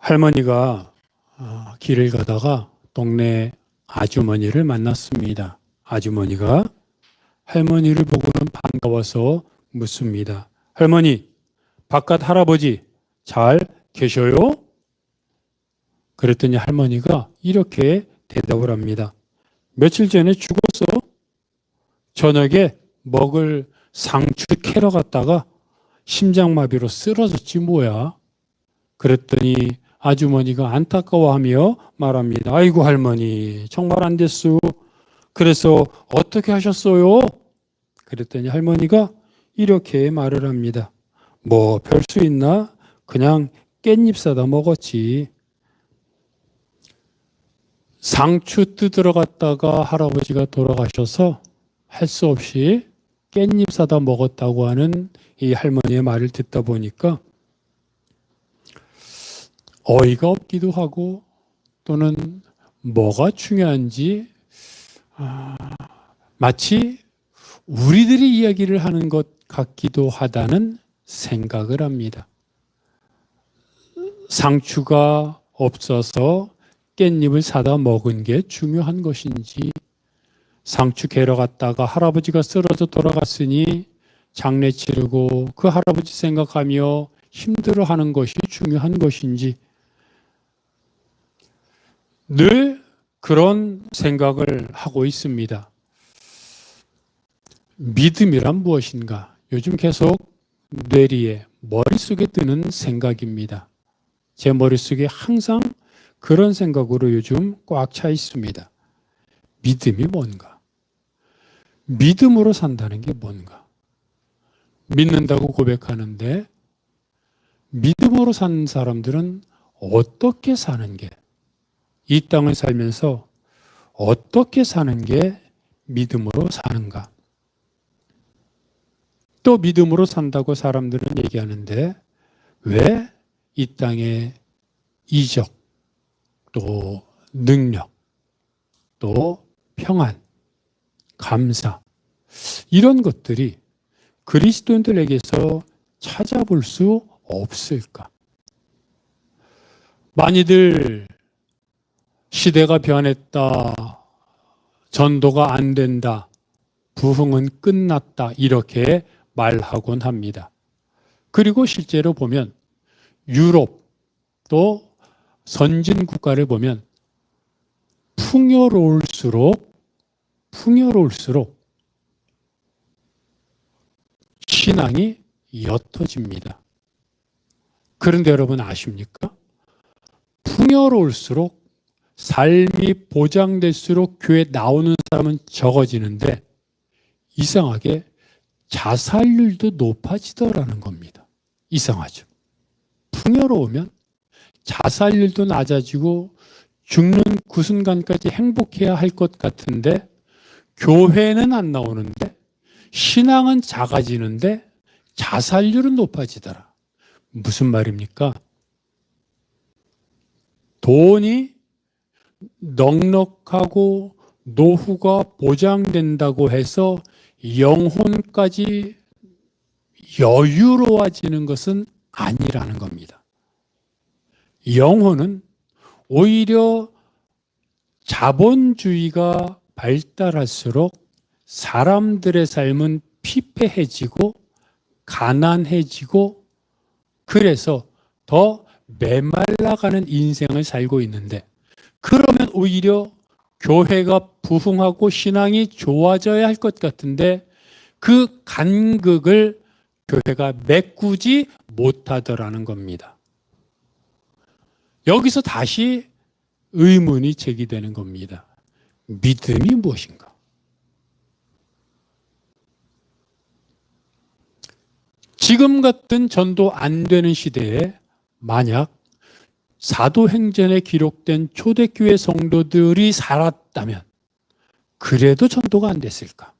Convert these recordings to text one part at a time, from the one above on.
할머니가 길을 가다가 동네 아주머니를 만났습니다. 아주머니가 할머니를 보고는 반가워서 묻습니다. 할머니, 바깥 할아버지 잘 계셔요? 그랬더니 할머니가 이렇게 대답을 합니다. 며칠 전에 죽었어. 저녁에 먹을 상추 캐러 갔다가 심장마비로 쓰러졌지 뭐야. 그랬더니 아주머니가 안타까워하며 말합니다. 아이고 할머니 정말 안 됐소. 그래서 어떻게 하셨어요? 그랬더니 할머니가 이렇게 말을 합니다. 뭐 별 수 있나? 그냥 깻잎 사다 먹었지. 상추 뜯으러 갔다가 할아버지가 돌아가셔서 할 수 없이 깻잎 사다 먹었다고 하는 이 할머니의 말을 듣다 보니까 어이가 없기도 하고 또는 뭐가 중요한지 마치 우리들이 이야기를 하는 것 같기도 하다는 생각을 합니다. 상추가 없어서 깻잎을 사다 먹은 게 중요한 것인지, 상추 캐러 갔다가 할아버지가 쓰러져 돌아갔으니 장례 치르고 그 할아버지 생각하며 힘들어하는 것이 중요한 것인지, 늘 그런 생각을 하고 있습니다. 믿음이란 무엇인가? 요즘 계속 뇌리에 머릿속에 드는 생각입니다. 제 머릿속에 항상 그런 생각으로 요즘 꽉 차 있습니다. 믿음이 뭔가? 믿음으로 산다는 게 뭔가? 믿는다고 고백하는데 믿음으로 사는 사람들은 어떻게 사는 게, 이 땅을 살면서 어떻게 사는 게 믿음으로 사는가? 또 믿음으로 산다고 사람들은 얘기하는데 왜 이 땅에 이적, 또 능력, 또 평안, 감사, 이런 것들이 그리스도인들에게서 찾아볼 수 없을까? 많이들 시대가 변했다, 전도가 안 된다, 부흥은 끝났다 이렇게 말하곤 합니다. 그리고 실제로 보면 유럽 또 선진 국가를 보면 풍요로울수록 신앙이 옅어집니다. 그런데 여러분 아십니까? 풍요로울수록, 삶이 보장될수록 교회 나오는 사람은 적어지는데 이상하게 자살률도 높아지더라는 겁니다. 이상하죠. 풍요로우면 자살률도 낮아지고 죽는 그 순간까지 행복해야 할 것 같은데 교회는 안 나오는데 신앙은 작아지는데 자살률은 높아지더라. 무슨 말입니까? 돈이 넉넉하고 노후가 보장된다고 해서 영혼까지 여유로워지는 것은 아니라는 겁니다. 영혼은 오히려 자본주의가 발달할수록 사람들의 삶은 피폐해지고 가난해지고 그래서 더 메말라가는 인생을 살고 있는데, 그러면 오히려 교회가 부흥하고 신앙이 좋아져야 할 것 같은데 그 간극을 교회가 메꾸지 못하더라는 겁니다. 여기서 다시 의문이 제기되는 겁니다. 믿음이 무엇인가? 지금 같은 전도 안 되는 시대에 만약 사도행전에 기록된 초대교회 성도들이 살았다면 그래도 전도가 안 됐을까?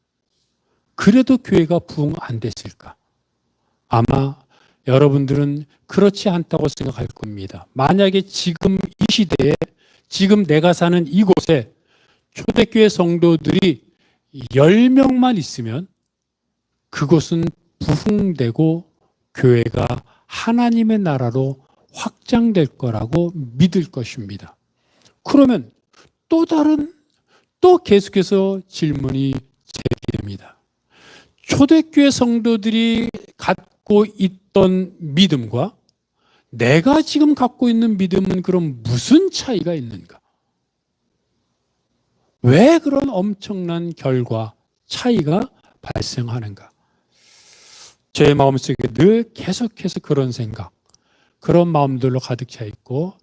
그래도 교회가 부흥 안 됐을까? 아마 여러분들은 그렇지 않다고 생각할 겁니다. 만약에 지금 이 시대에, 지금 내가 사는 이곳에 초대교회 성도들이 10명만 있으면 그곳은 부흥되고 교회가 하나님의 나라로 확장될 거라고 믿을 것입니다. 그러면 또 계속해서 질문이 제기됩니다. 초대교회 성도들이 갖고 있던 믿음과 내가 지금 갖고 있는 믿음은 그럼 무슨 차이가 있는가? 왜 그런 엄청난 결과 차이가 발생하는가? 제 마음속에 늘 계속해서 그런 생각, 그런 마음들로 가득 차 있고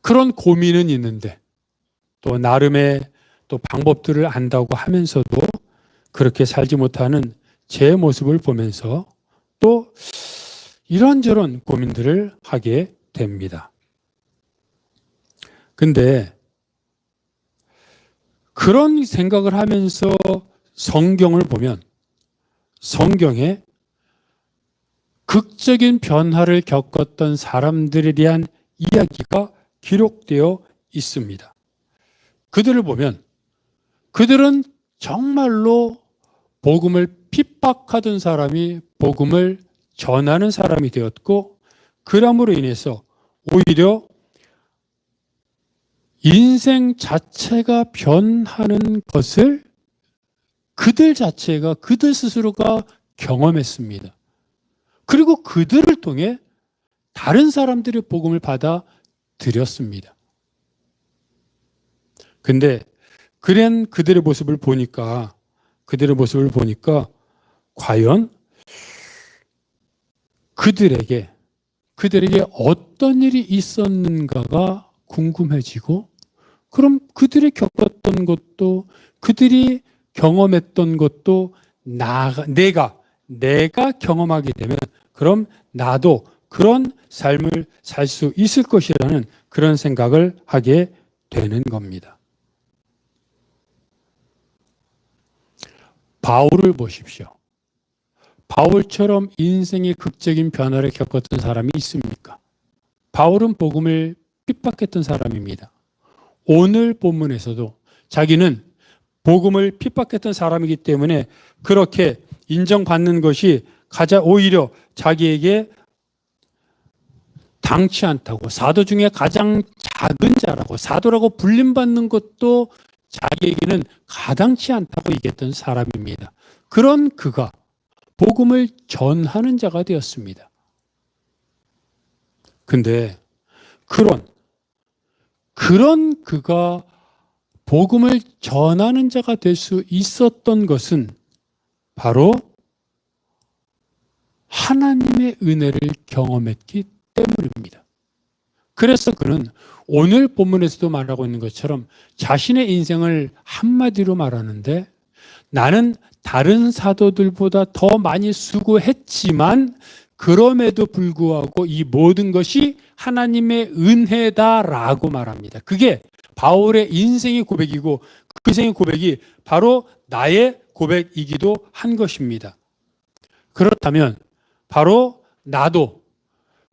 그런 고민은 있는데 또 나름의 또 방법들을 안다고 하면서도 그렇게 살지 못하는 제 모습을 보면서 또 이런저런 고민들을 하게 됩니다. 근데 그런 생각을 하면서 성경을 보면 성경에 극적인 변화를 겪었던 사람들에 대한 이야기가 기록되어 있습니다. 그들을 보면 그들은 정말로 복음을 핍박하던 사람이 복음을 전하는 사람이 되었고 그럼으로 인해서 오히려 인생 자체가 변하는 것을 그들 스스로가 경험했습니다. 그리고 그들을 통해 다른 사람들의 복음을 받아 드렸습니다. 근데 그들의 모습을 보니까 과연 그들에게 어떤 일이 있었는가가 궁금해지고 그럼 그들이 겪었던 것도 그들이 경험했던 것도 내가 경험하게 되면 그럼 나도 그런 삶을 살 수 있을 것이라는 그런 생각을 하게 되는 겁니다. 바울을 보십시오. 바울처럼 인생의 극적인 변화를 겪었던 사람이 있습니까? 바울은 복음을 핍박했던 사람입니다. 오늘 본문에서도 자기는 복음을 핍박했던 사람이기 때문에 그렇게 인정받는 것이 오히려 자기에게 당치 않다고, 사도 중에 가장 작은 자라고, 사도라고 불림받는 것도 자기에게는 가당치 않다고 얘기했던 사람입니다. 그런 그가 복음을 전하는 자가 되었습니다. 근데 그런 그가 복음을 전하는 자가 될 수 있었던 것은 바로 하나님의 은혜를 경험했기 때문입니다. 그래서 그는 오늘 본문에서도 말하고 있는 것처럼 자신의 인생을 한마디로 말하는데 나는 다른 사도들보다 더 많이 수고했지만 그럼에도 불구하고 이 모든 것이 하나님의 은혜다라고 말합니다. 그게 바울의 인생의 고백이고 그 인생의 고백이 바로 나의 고백이기도 한 것입니다. 그렇다면 바로 나도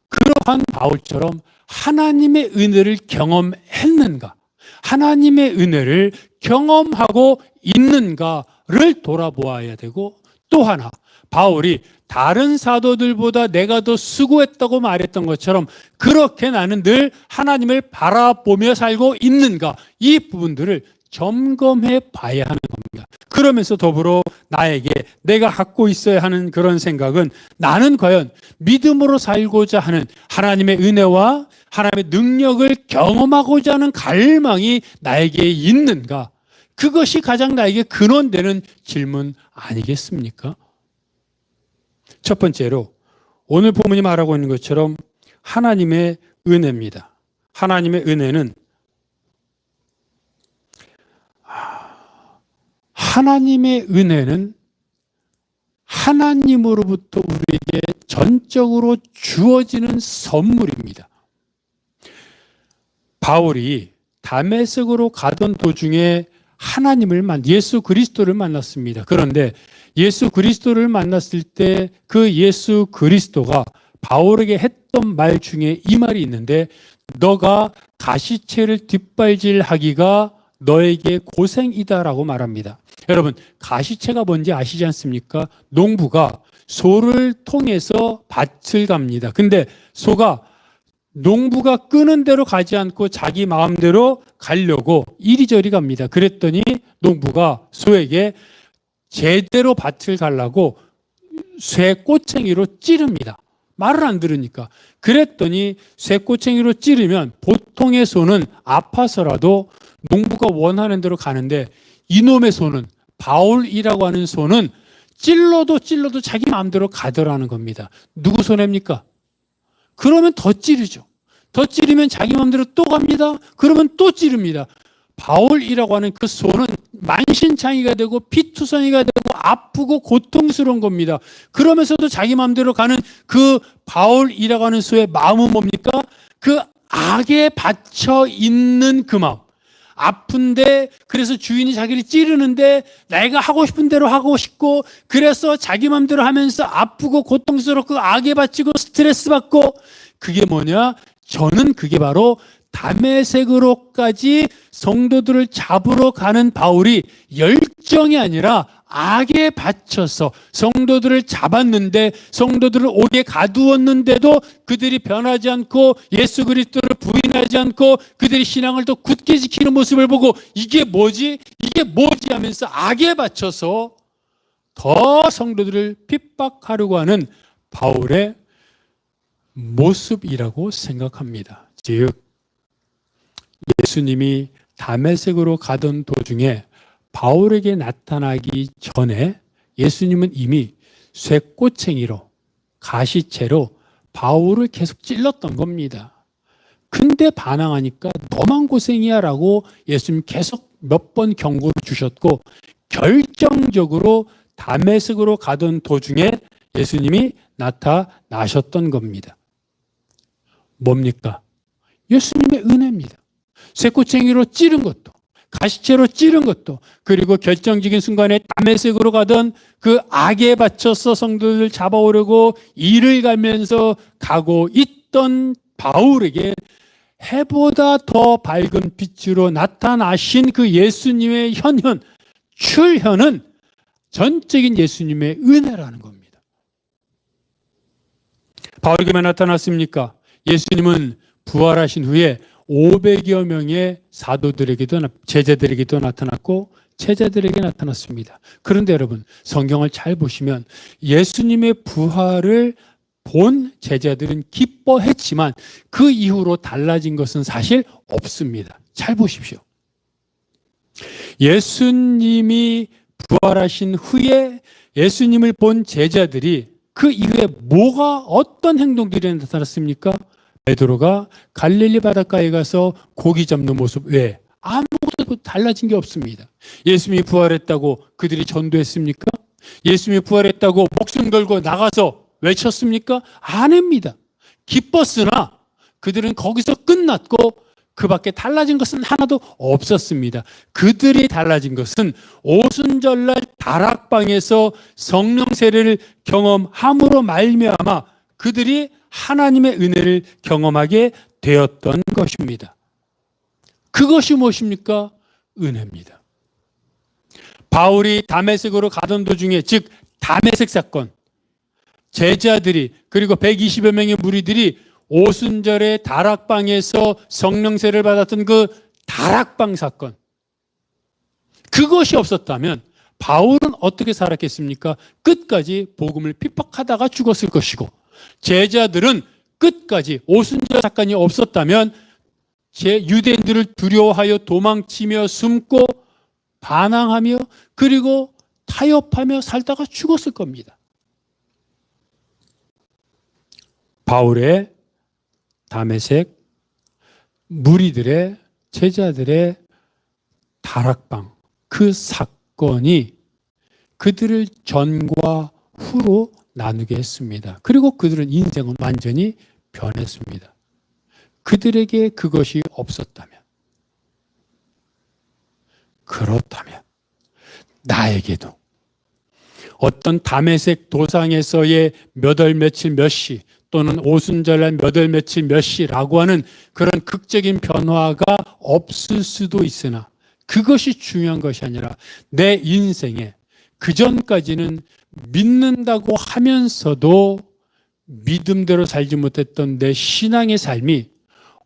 그러한 바울처럼 하나님의 은혜를 경험했는가? 하나님의 은혜를 경험하고 있는가를 돌아보아야 되고 또 하나 바울이 다른 사도들보다 내가 더 수고했다고 말했던 것처럼 그렇게 나는 늘 하나님을 바라보며 살고 있는가? 이 부분들을 점검해 봐야 하는 겁니다. 그러면서 더불어 나에게 내가 갖고 있어야 하는 그런 생각은 나는 과연 믿음으로 살고자 하는 하나님의 은혜와 하나님의 능력을 경험하고자 하는 갈망이 나에게 있는가? 그것이 가장 나에게 근원되는 질문 아니겠습니까? 첫 번째로 오늘 본문이 말하고 있는 것처럼 하나님의 은혜입니다. 하나님의 은혜는 하나님으로부터 우리에게 전적으로 주어지는 선물입니다. 바울이 다메섹으로 가던 도중에 예수 그리스도를 만났습니다. 그런데 예수 그리스도를 만났을 때 그 예수 그리스도가 바울에게 했던 말 중에 이 말이 있는데 너가 가시채를 뒷발질하기가 너에게 고생이다라고 말합니다. 여러분 가시채가 뭔지 아시지 않습니까? 농부가 소를 통해서 밭을 갑니다. 근데 소가 농부가 끄는 대로 가지 않고 자기 마음대로 가려고 이리저리 갑니다. 그랬더니 농부가 소에게 제대로 밭을 가려고 쇠 꼬챙이로 찌릅니다. 말을 안 들으니까. 그랬더니 쇠 꼬챙이로 찌르면 보통의 소는 아파서라도 농부가 원하는 대로 가는데, 이놈의 소는, 바울이라고 하는 소는 찔러도 자기 마음대로 가더라는 겁니다. 누구 손해입니까? 그러면 더 찌르죠. 더 찌르면 자기 마음대로 또 갑니다. 그러면 또 찌릅니다. 바울이라고 하는 그 소는 만신창이가 되고 피투성이가 되고 아프고 고통스러운 겁니다. 그러면서도 자기 마음대로 가는 그 바울이라고 하는 소의 마음은 뭡니까? 그 악에 받쳐 있는 그 마음. 아픈데, 그래서 주인이 자기를 찌르는데 내가 하고 싶은 대로 하고 싶고, 그래서 자기 마음대로 하면서 아프고 고통스럽고 악에 받치고 스트레스 받고, 그게 뭐냐? 저는 그게 바로 다메섹으로까지 성도들을 잡으러 가는 바울이 열정이 아니라 악에 받쳐서 성도들을 잡았는데, 성도들을 옥에 가두었는데도 그들이 변하지 않고 예수 그리스도를 부인하지 않고 그들이 신앙을 더 굳게 지키는 모습을 보고 이게 뭐지 하면서 악에 받쳐서 더 성도들을 핍박하려고 하는 바울의 모습이라고 생각합니다. 즉, 예수님이 다메섹으로 가던 도중에 바울에게 나타나기 전에 예수님은 이미 쇠꼬챙이로, 가시채로 바울을 계속 찔렀던 겁니다. 근데 반항하니까 너만 고생이야 라고 예수님 계속 몇 번 경고를 주셨고, 결정적으로 다메섹으로 가던 도중에 예수님이 나타나셨던 겁니다. 뭡니까? 예수님의 은혜입니다. 쇠꼬챙이로 찌른 것도, 가시채로 찌른 것도, 그리고 결정적인 순간에 다메섹으로 가던 그 악에 받쳐서 성도들 잡아오려고 이를 가면서 가고 있던 바울에게 해보다 더 밝은 빛으로 나타나신 그 예수님의 출현은 전적인 예수님의 은혜라는 겁니다. 바울에게만 나타났습니까? 예수님은 부활하신 후에 500여 명의 사도들에게도, 제자들에게도 나타났고 제자들에게 나타났습니다. 그런데 여러분, 성경을 잘 보시면 예수님의 부활을 본 제자들은 기뻐했지만 그 이후로 달라진 것은 사실 없습니다. 잘 보십시오. 예수님이 부활하신 후에 예수님을 본 제자들이 그 이후에 어떤 행동들이 나타났습니까? 베드로가 갈릴리 바닷가에 가서 고기 잡는 모습 외에 아무것도 달라진 게 없습니다. 예수님이 부활했다고 그들이 전도했습니까? 예수님이 부활했다고 목숨 걸고 나가서 외쳤습니까? 아닙니다. 기뻤으나 그들은 거기서 끝났고 그 밖에 달라진 것은 하나도 없었습니다. 그들이 달라진 것은 오순절날 다락방에서 성령 세례를 경험함으로 말미암아 그들이 하나님의 은혜를 경험하게 되었던 것입니다. 그것이 무엇입니까? 은혜입니다. 바울이 다메섹으로 가던 도중에, 즉 다메섹 사건, 제자들이 그리고 120여 명의 무리들이 오순절에 다락방에서 성령 세례를 받았던 그 다락방 사건, 그것이 없었다면 바울은 어떻게 살았겠습니까? 끝까지 복음을 핍박하다가 죽었을 것이고, 제자들은 끝까지 오순절 사건이 없었다면 유대인들을 두려워하여 도망치며 숨고 반항하며 그리고 타협하며 살다가 죽었을 겁니다. 바울의 다메섹 무리들의, 제자들의 다락방, 그 사건이 그들을 전과 후로 나누게 했습니다. 그리고 그들은 인생은 완전히 변했습니다. 그들에게 그것이 없었다면, 그렇다면 나에게도 어떤 다메섹 도상에서의 몇 월 며칠 몇 시 또는 오순절날 몇 월 며칠 몇 시라고 하는 그런 극적인 변화가 없을 수도 있으나 그것이 중요한 것이 아니라 내 인생에 그 전까지는 믿는다고 하면서도 믿음대로 살지 못했던 내 신앙의 삶이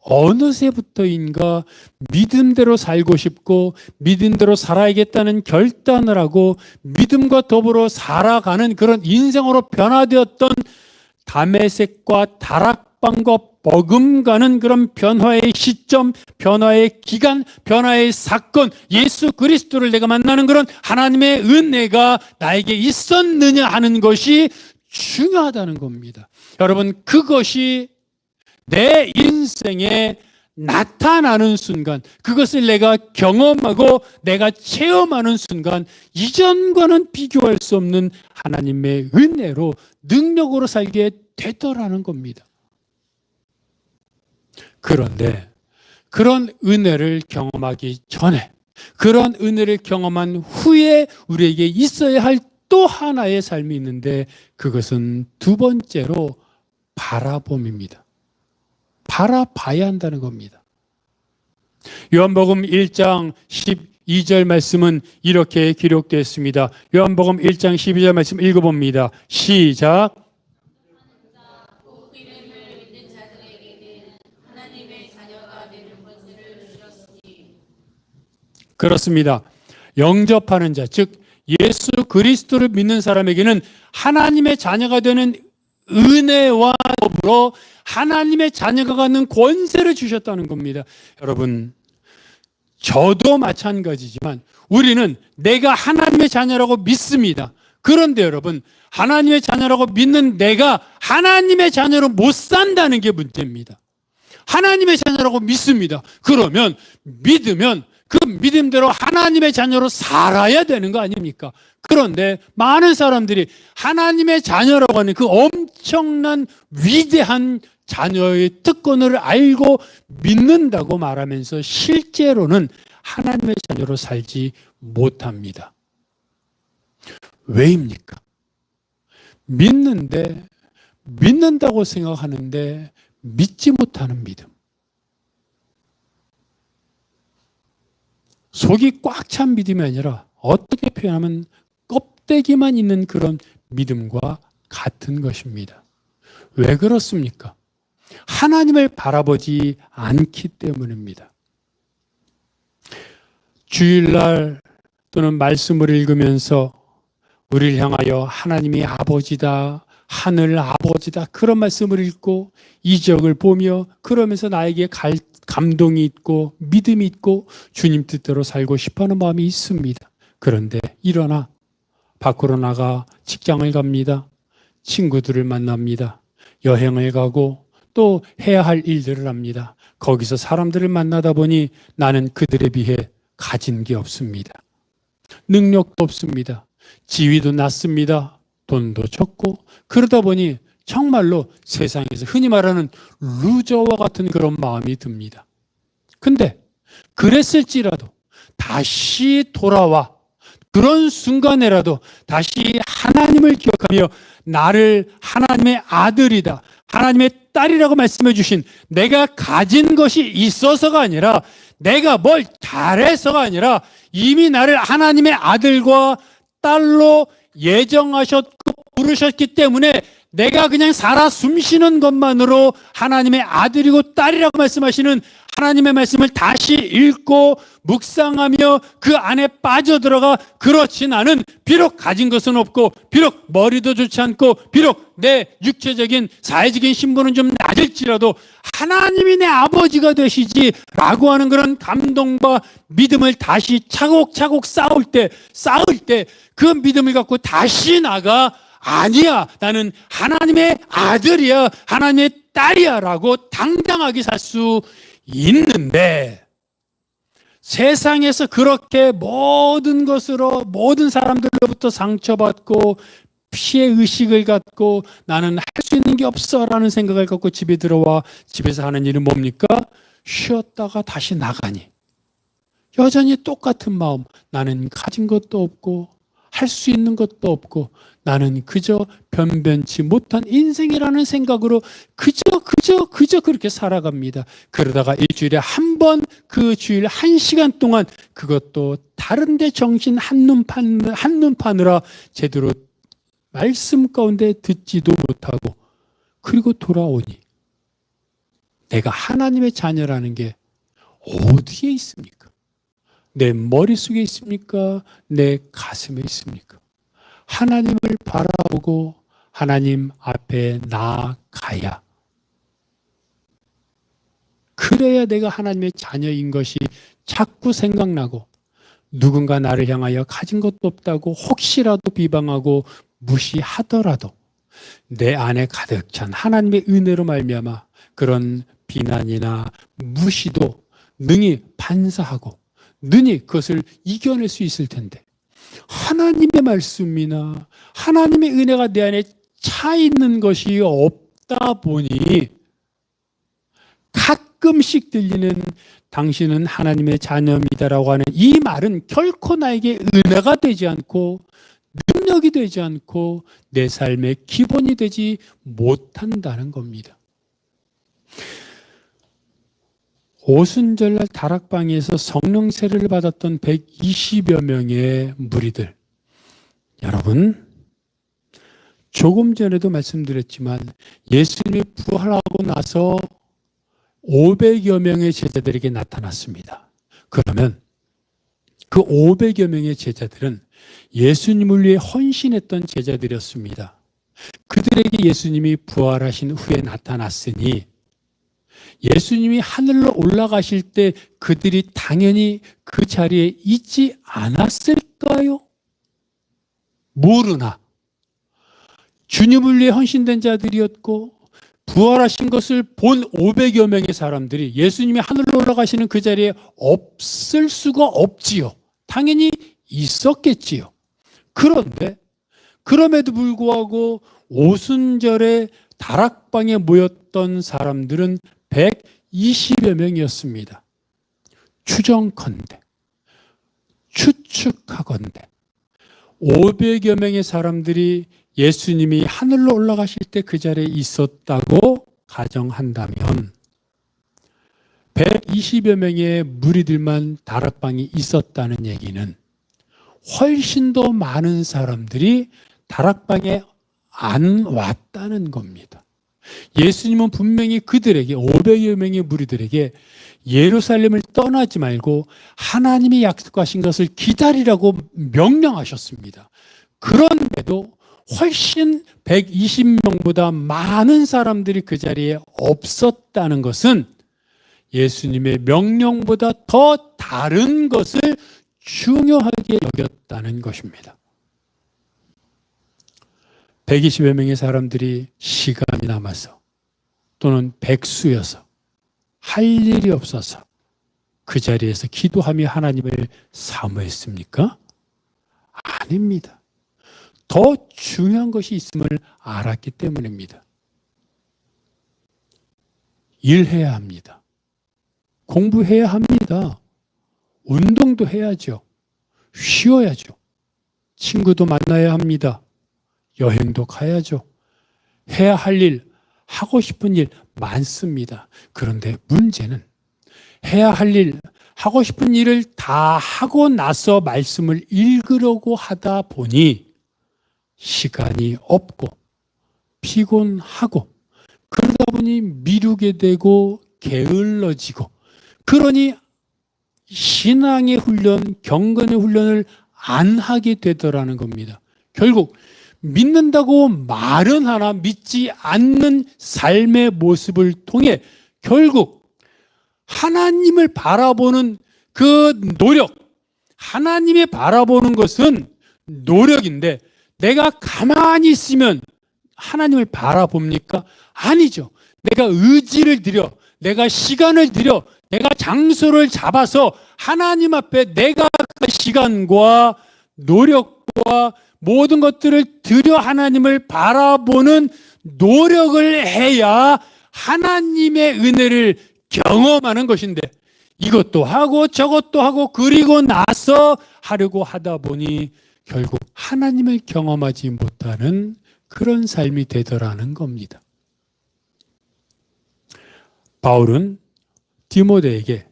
어느새부터인가 믿음대로 살고 싶고 믿음대로 살아야겠다는 결단을 하고 믿음과 더불어 살아가는 그런 인생으로 변화되었던 다메섹과 다락방과 버금가는 그런 변화의 시점, 변화의 기간, 변화의 사건, 예수 그리스도를 내가 만나는 그런 하나님의 은혜가 나에게 있었느냐 하는 것이 중요하다는 겁니다. 여러분, 그것이 내 인생에 나타나는 순간, 그것을 내가 경험하고 내가 체험하는 순간, 이전과는 비교할 수 없는 하나님의 은혜로 능력으로 살게 되더라는 겁니다. 그런데 그런 은혜를 경험하기 전에, 그런 은혜를 경험한 후에 우리에게 있어야 할 또 하나의 삶이 있는데, 그것은 두 번째로 바라봄입니다. 바라봐야 한다는 겁니다. 요한복음 1장 12절 말씀은 이렇게 기록되어 있습니다. 요한복음 1장 12절 말씀 읽어봅니다. 시작. 그렇습니다. 영접하는 자, 즉 예수 그리스도를 믿는 사람에게는 하나님의 자녀가 되는 은혜와 더불어 하나님의 자녀가 갖는 권세를 주셨다는 겁니다. 여러분, 저도 마찬가지지만 우리는 내가 하나님의 자녀라고 믿습니다. 그런데 여러분, 하나님의 자녀라고 믿는 내가 하나님의 자녀로 못 산다는 게 문제입니다. 하나님의 자녀라고 믿습니다. 그러면 믿으면 그 믿음대로 하나님의 자녀로 살아야 되는 거 아닙니까? 그런데 많은 사람들이 하나님의 자녀라고 하는 그 엄청난 위대한 자녀의 특권을 알고 믿는다고 말하면서 실제로는 하나님의 자녀로 살지 못합니다. 왜입니까? 믿는다고 생각하는데 믿지 못하는 믿음. 속이 꽉 찬 믿음이 아니라 어떻게 표현하면 껍데기만 있는 그런 믿음과 같은 것입니다. 왜 그렇습니까? 하나님을 바라보지 않기 때문입니다. 주일날 또는 말씀을 읽으면서 우리를 향하여 하나님이 아버지다, 하늘 아버지다, 그런 말씀을 읽고 이적을 보며 그러면서 나에게 감동이 있고 믿음이 있고 주님 뜻대로 살고 싶어하는 마음이 있습니다. 그런데 일어나 밖으로 나가 직장을 갑니다. 친구들을 만납니다. 여행을 가고 또 해야 할 일들을 합니다. 거기서 사람들을 만나다 보니 나는 그들에 비해 가진 게 없습니다. 능력도 없습니다. 지위도 낮습니다. 돈도 적고 그러다 보니 정말로 세상에서 흔히 말하는 루저와 같은 그런 마음이 듭니다. 근데 그랬을지라도 다시 돌아와 그런 순간에라도 다시 하나님을 기억하며 나를 하나님의 아들이다, 하나님의 딸이라고 말씀해 주신 내가 가진 것이 있어서가 아니라 내가 뭘 잘해서가 아니라 이미 나를 하나님의 아들과 딸로 예정하셨고 부르셨기 때문에 내가 그냥 살아 숨쉬는 것만으로 하나님의 아들이고 딸이라고 말씀하시는 하나님의 말씀을 다시 읽고 묵상하며 그 안에 빠져들어가 그렇지 나는 비록 가진 것은 없고 비록 머리도 좋지 않고 비록 내 육체적인 사회적인 신분은 좀 낮을지라도 하나님이 내 아버지가 되시지 라고 하는 그런 감동과 믿음을 다시 차곡차곡 쌓을 때 그 믿음을 갖고 다시 나가 아니야, 나는 하나님의 아들이야, 하나님의 딸이야 라고 당당하게 살 수 있는데, 세상에서 그렇게 모든 것으로 모든 사람들로부터 상처받고 피해의식을 갖고 나는 할 수 있는 게 없어 라는 생각을 갖고 집에 들어와 집에서 하는 일은 뭡니까? 쉬었다가 다시 나가니 여전히 똑같은 마음, 나는 가진 것도 없고 할 수 있는 것도 없고 나는 그저 변변치 못한 인생이라는 생각으로 그저 그렇게 살아갑니다. 그러다가 일주일에 한 번, 그 주일 1시간 동안 그것도 다른데 정신 한눈 파느라 제대로 말씀 가운데 듣지도 못하고 그리고 돌아오니 내가 하나님의 자녀라는 게 어디에 있습니까? 내 머릿속에 있습니까? 내 가슴에 있습니까? 하나님을 바라보고 하나님 앞에 나아가야, 그래야 내가 하나님의 자녀인 것이 자꾸 생각나고 누군가 나를 향하여 가진 것도 없다고 혹시라도 비방하고 무시하더라도 내 안에 가득 찬 하나님의 은혜로 말미암아 그런 비난이나 무시도 능히 반사하고 능히 그것을 이겨낼 수 있을 텐데, 하나님의 말씀이나 하나님의 은혜가 내 안에 차 있는 것이 없다 보니 가끔씩 들리는 당신은 하나님의 자녀입니다라고 하는 이 말은 결코 나에게 은혜가 되지 않고 능력이 되지 않고 내 삶의 기본이 되지 못한다는 겁니다. 오순절날 다락방에서 성령 세례를 받았던 120여 명의 무리들, 여러분 조금 전에도 말씀드렸지만 예수님이 부활하고 나서 500여 명의 제자들에게 나타났습니다. 그러면 그 500여 명의 제자들은 예수님을 위해 헌신했던 제자들이었습니다. 그들에게 예수님이 부활하신 후에 나타났으니 예수님이 하늘로 올라가실 때 그들이 당연히 그 자리에 있지 않았을까요? 모르나 주님을 위해 헌신된 자들이었고 부활하신 것을 본 500여 명의 사람들이 예수님이 하늘로 올라가시는 그 자리에 없을 수가 없지요. 당연히 있었겠지요. 그런데 그럼에도 불구하고 오순절에 다락방에 모였던 사람들은 120여 명이었습니다. 추정컨대, 추측하건대 500여 명의 사람들이 예수님이 하늘로 올라가실 때 그 자리에 있었다고 가정한다면 120여 명의 무리들만 다락방에 있었다는 얘기는 훨씬 더 많은 사람들이 다락방에 안 왔다는 겁니다. 예수님은 분명히 그들에게, 500여 명의 무리들에게 예루살렘을 떠나지 말고 하나님이 약속하신 것을 기다리라고 명령하셨습니다. 그런데도 훨씬 120명보다 많은 사람들이 그 자리에 없었다는 것은 예수님의 명령보다 더 다른 것을 중요하게 여겼다는 것입니다. 120여 명의 사람들이 시간이 남아서 또는 백수여서 할 일이 없어서 그 자리에서 기도하며 하나님을 사모했습니까? 아닙니다. 더 중요한 것이 있음을 알았기 때문입니다. 일해야 합니다. 공부해야 합니다. 운동도 해야죠. 쉬어야죠. 친구도 만나야 합니다. 여행도 가야죠. 해야 할 일, 하고 싶은 일 많습니다. 그런데 문제는 해야 할 일, 하고 싶은 일을 다 하고 나서 말씀을 읽으려고 하다 보니 시간이 없고 피곤하고 그러다 보니 미루게 되고 게을러지고, 그러니 신앙의 훈련, 경건의 훈련을 안 하게 되더라는 겁니다. 결국 믿는다고 말은 하나 믿지 않는 삶의 모습을 통해 결국 하나님을 바라보는 그 노력, 하나님의 바라보는 것은 노력인데 내가 가만히 있으면 하나님을 바라봅니까? 아니죠. 내가 의지를 들여, 내가 시간을 들여, 내가 장소를 잡아서 하나님 앞에 내가 그 시간과 노력과 모든 것들을 들여 하나님을 바라보는 노력을 해야 하나님의 은혜를 경험하는 것인데, 이것도 하고 저것도 하고 그리고 나서 하려고 하다 보니 결국 하나님을 경험하지 못하는 그런 삶이 되더라는 겁니다. 바울은 디모데에게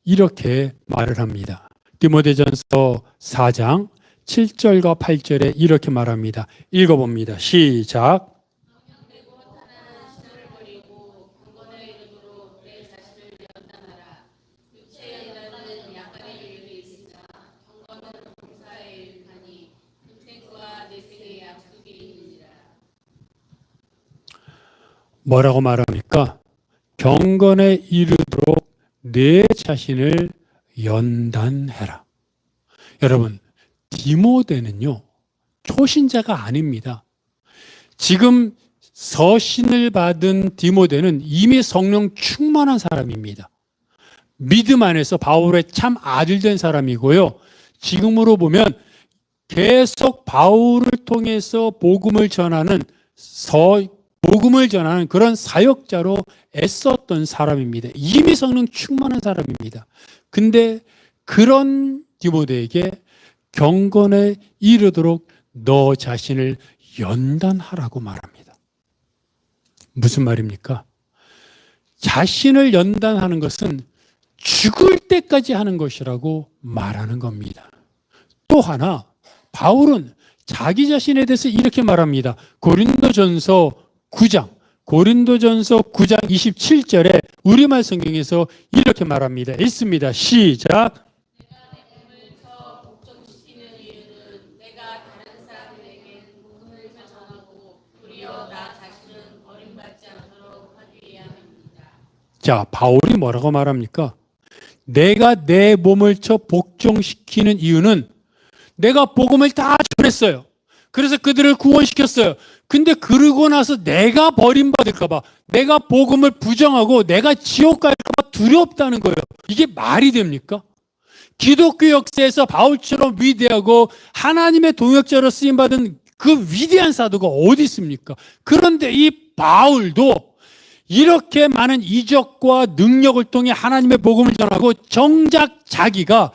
이렇게 말을 합니다. 디모데전서 4장 7절과 8절에 이렇게 말합니다. 읽어봅니다. 시작. 뭐라고 말합니까? 경건에 이르도록 내 자신을 연단해라. 여러분, 디모데는요, 초신자가 아닙니다. 지금 서신을 받은 디모데는 이미 성령 충만한 사람입니다. 믿음 안에서 바울의 참 아들 된 사람이고요. 지금으로 보면 계속 바울을 통해서 복음을 전하는 그런 사역자로 애썼던 사람입니다. 이미 성령 충만한 사람입니다. 근데 그런 디모데에게 경건에 이르도록 너 자신을 연단하라고 말합니다. 무슨 말입니까? 자신을 연단하는 것은 죽을 때까지 하는 것이라고 말하는 겁니다. 또 하나, 바울은 자기 자신에 대해서 이렇게 말합니다. 고린도전서 9장 27절에 우리말 성경에서 이렇게 말합니다. 읽습니다. 시작. 자, 바울이 뭐라고 말합니까? 내가 내 몸을 쳐 복종시키는 이유는 내가 복음을 다 전했어요. 그래서 그들을 구원시켰어요. 근데 그러고 나서 내가 버림받을까 봐, 내가 복음을 부정하고 내가 지옥 갈까 봐 두렵다는 거예요. 이게 말이 됩니까? 기독교 역사에서 바울처럼 위대하고 하나님의 동역자로 쓰임받은 그 위대한 사도가 어디 있습니까? 그런데 이 바울도 이렇게 많은 이적과 능력을 통해 하나님의 복음을 전하고 정작 자기가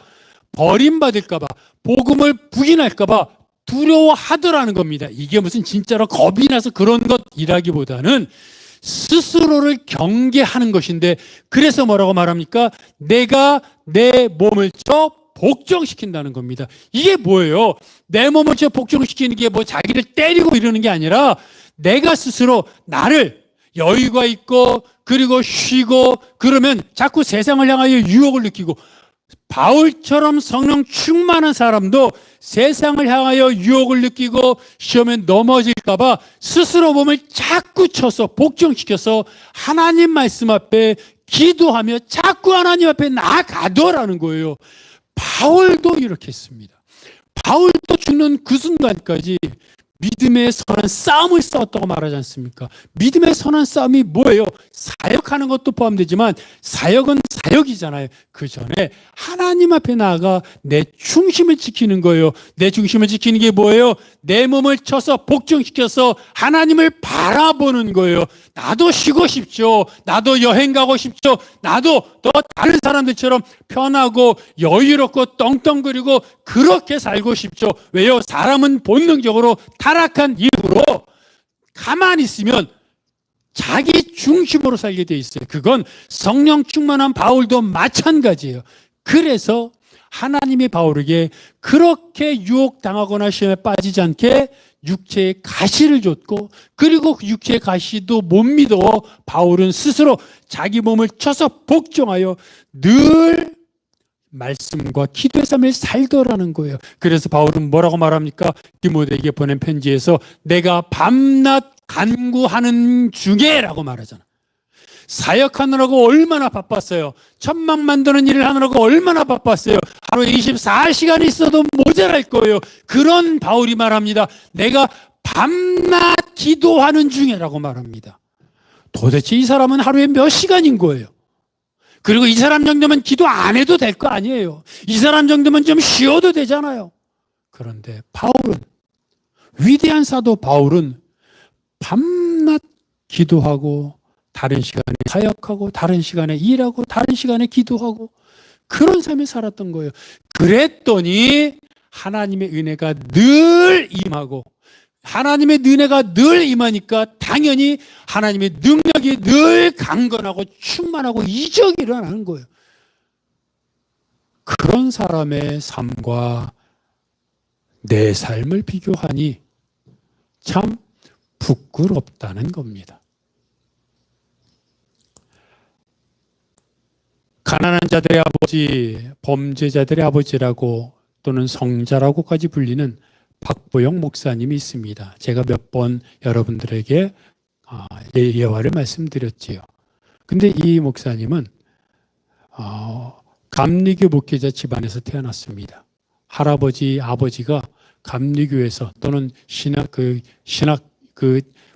버림받을까 봐, 복음을 부인할까 봐 두려워하더라는 겁니다. 이게 무슨 진짜로 겁이 나서 그런 것이라기보다는 스스로를 경계하는 것인데, 그래서 뭐라고 말합니까? 내가 내 몸을 쳐 복종시킨다는 겁니다. 이게 뭐예요? 내 몸을 쳐 복종시키는 게 뭐 자기를 때리고 이러는 게 아니라 내가 스스로 나를 여유가 있고 그리고 쉬고 그러면 자꾸 세상을 향하여 유혹을 느끼고, 바울처럼 성령 충만한 사람도 세상을 향하여 유혹을 느끼고 시험에 넘어질까 봐 스스로 몸을 자꾸 쳐서 복종시켜서 하나님 말씀 앞에 기도하며 자꾸 하나님 앞에 나아가더라는 거예요. 바울도 이렇게 했습니다. 바울도 죽는 그 순간까지 믿음의 선한 싸움을 싸웠다고 말하지 않습니까? 믿음의 선한 싸움이 뭐예요? 사역하는 것도 포함되지만 사역은 사역이잖아요. 그 전에 하나님 앞에 나아가 내 중심을 지키는 거예요. 내 중심을 지키는 게 뭐예요? 내 몸을 쳐서 복종시켜서 하나님을 바라보는 거예요. 나도 쉬고 싶죠. 나도 여행 가고 싶죠. 나도 더 다른 사람들처럼 편하고 여유롭고 떵떵거리고 그렇게 살고 싶죠. 왜요? 사람은 본능적으로 타락한 이후로 가만히 있으면 자기 중심으로 살게 돼 있어요. 그건 성령 충만한 바울도 마찬가지예요. 그래서 하나님이 바울에게 그렇게 유혹당하거나 시험에 빠지지 않게 육체의 가시를 줬고, 그리고 그 육체의 가시도 못 믿어 바울은 스스로 자기 몸을 쳐서 복종하여 늘 말씀과 기도의 삶을 살더라는 거예요. 그래서 바울은 뭐라고 말합니까? 디모데에게 보낸 편지에서 내가 밤낮 간구하는 중에 라고 말하잖아. 사역하느라고 얼마나 바빴어요. 천막 만드는 일을 하느라고 얼마나 바빴어요. 하루에 24시간이 있어도 모자랄 거예요. 그런 바울이 말합니다. 내가 밤낮 기도하는 중에라고 말합니다. 도대체 이 사람은 하루에 몇 시간인 거예요? 그리고 이 사람 정도면 기도 안 해도 될 거 아니에요. 이 사람 정도면 좀 쉬어도 되잖아요. 그런데 바울은, 위대한 사도 바울은 밤낮 기도하고 다른 시간에 사역하고 다른 시간에 일하고 다른 시간에 기도하고 그런 삶을 살았던 거예요. 그랬더니 하나님의 은혜가 늘 임하고 하나님의 은혜가 늘 임하니까 당연히 하나님의 능력이 늘 강건하고 충만하고 이적이 일어나는 거예요. 그런 사람의 삶과 내 삶을 비교하니 참 부끄럽다는 겁니다. 가난한 자들의 아버지, 범죄자들의 아버지라고 또는 성자라고까지 불리는 박보영 목사님이 있습니다. 제가 몇 번 여러분들에게 예화를 말씀드렸지요. 근데 이 목사님은 감리교 목회자 집안에서 태어났습니다. 할아버지, 아버지가 감리교에서 또는 신학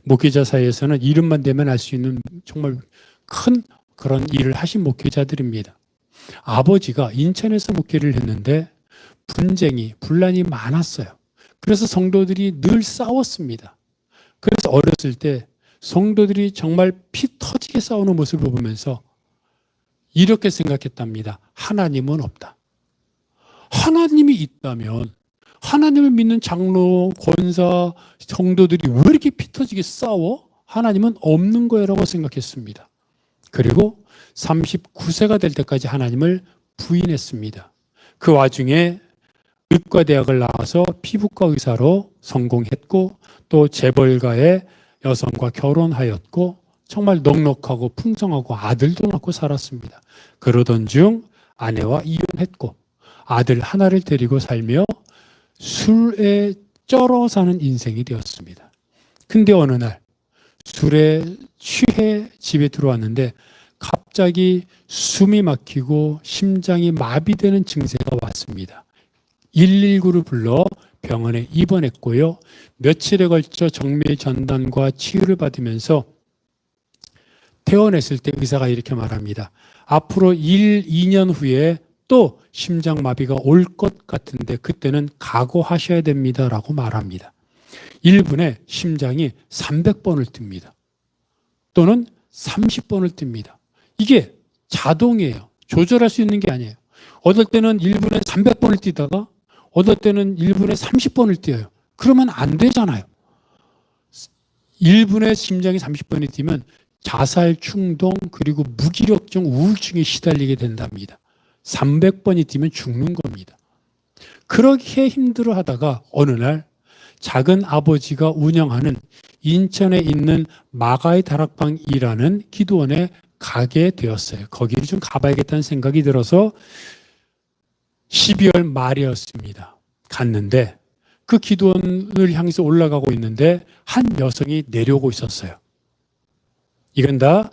목회자 사이에서는 이름만 대면 알 수 있는 정말 큰 그런 일을 하신 목회자들입니다. 아버지가 인천에서 목회를 했는데 분란이 많았어요. 그래서 성도들이 늘 싸웠습니다. 그래서 어렸을 때 성도들이 정말 피 터지게 싸우는 모습을 보면서 이렇게 생각했답니다. 하나님은 없다. 하나님이 있다면 하나님을 믿는 장로, 권사, 성도들이 왜 이렇게 피 터지게 싸워? 하나님은 없는 거라고 생각했습니다. 그리고 39세가 될 때까지 하나님을 부인했습니다. 그 와중에 의과대학을 나와서 피부과 의사로 성공했고 또 재벌가의 여성과 결혼하였고 정말 넉넉하고 풍성하고 아들도 낳고 살았습니다. 그러던 중 아내와 이혼했고 아들 하나를 데리고 살며 술에 쩔어 사는 인생이 되었습니다. 근데 어느 날 술에 취해 집에 들어왔는데 갑자기 숨이 막히고 심장이 마비되는 증세가 왔습니다. 119를 불러 병원에 입원했고요. 며칠에 걸쳐 정밀 전단과 치유를 받으면서 퇴원했을 때 의사가 이렇게 말합니다. 앞으로 2년 후에 또 심장마비가 올 것 같은데 그때는 각오하셔야 됩니다. 라고 말합니다. 1분에 심장이 300번을 뜹니다. 또는 30번을 뜹니다. 이게 자동이에요. 조절할 수 있는 게 아니에요. 어떨 때는 1분에 300번을 뛰다가 어떨 때는 1분에 30번을 뛰어요. 그러면 안 되잖아요. 1분에 심장이 30번이 뛰면 자살, 충동, 그리고 무기력증, 우울증에 시달리게 된답니다. 300번이 뛰면 죽는 겁니다. 그렇게 힘들어 하다가 어느 날 작은 아버지가 운영하는 인천에 있는 마가의 다락방이라는 기도원에 가게 되었어요. 거기를 좀 가봐야겠다는 생각이 들어서 12월 말이었습니다. 갔는데 그 기도원을 향해서 올라가고 있는데 한 여성이 내려오고 있었어요. 이건 다